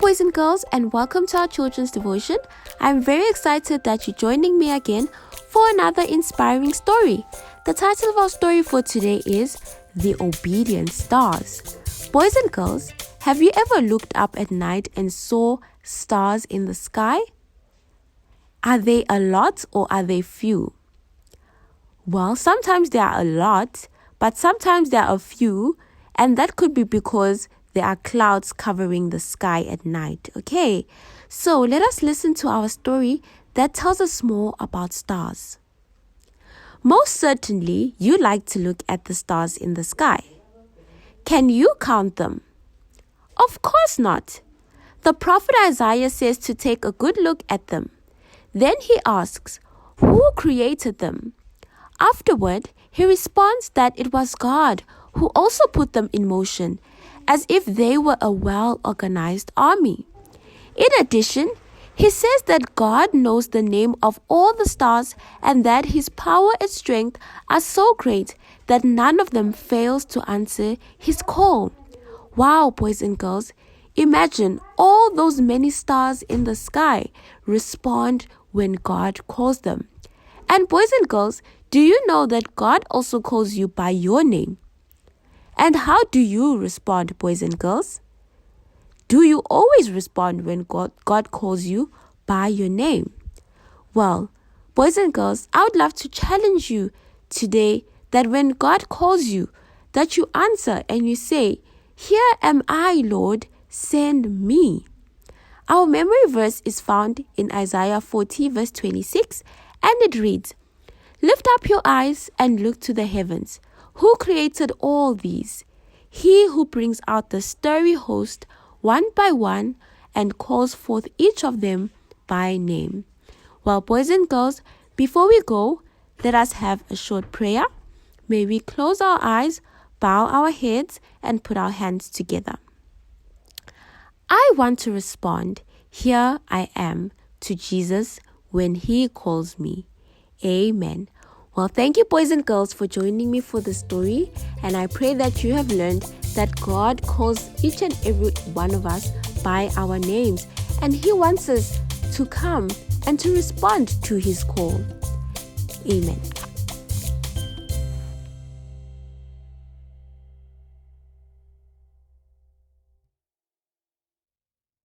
boys and girls, and welcome to our children's devotion. I'm very excited that you're joining me again for another inspiring story. The title of our story for today is The Obedient Stars. Boys and girls, have you ever looked up at night and saw stars in the sky? Are they a lot or are they few? Well, sometimes there are a lot, but sometimes there are a few, and that could be because there are clouds covering the sky at night. Okay, so let us listen to our story that tells us more about stars. Most certainly, you like to look at the stars in the sky. Can you count them? Of course not. The prophet Isaiah says to take a good look at them. Then he asks, who created them? Afterward, he responds that it was God who also put them in motion, as if they were a well-organized army. In addition, he says that God knows the name of all the stars and that his power and strength are so great that none of them fails to answer his call. Wow, boys and girls, imagine all those many stars in the sky respond when God calls them. And boys and girls, do you know that God also calls you by your name? And how do you respond, boys and girls? Do you always respond when God calls you by your name? Well, boys and girls, I would love to challenge you today that when God calls you, that you answer and you say, "Here am I, Lord, send me." Our memory verse is found in Isaiah 40 verse 26, and it reads, "Lift up your eyes and look to the heavens. Who created all these? He who brings out the starry host one by one and calls forth each of them by name." Well, boys and girls, before we go, let us have a short prayer. May we close our eyes, bow our heads, and put our hands together. I want to respond, "Here I am," to Jesus when he calls me. Amen. Well, thank you, boys and girls, for joining me for the story. And I pray that you have learned that God calls each and every one of us by our names. And he wants us to come and to respond to his call. Amen.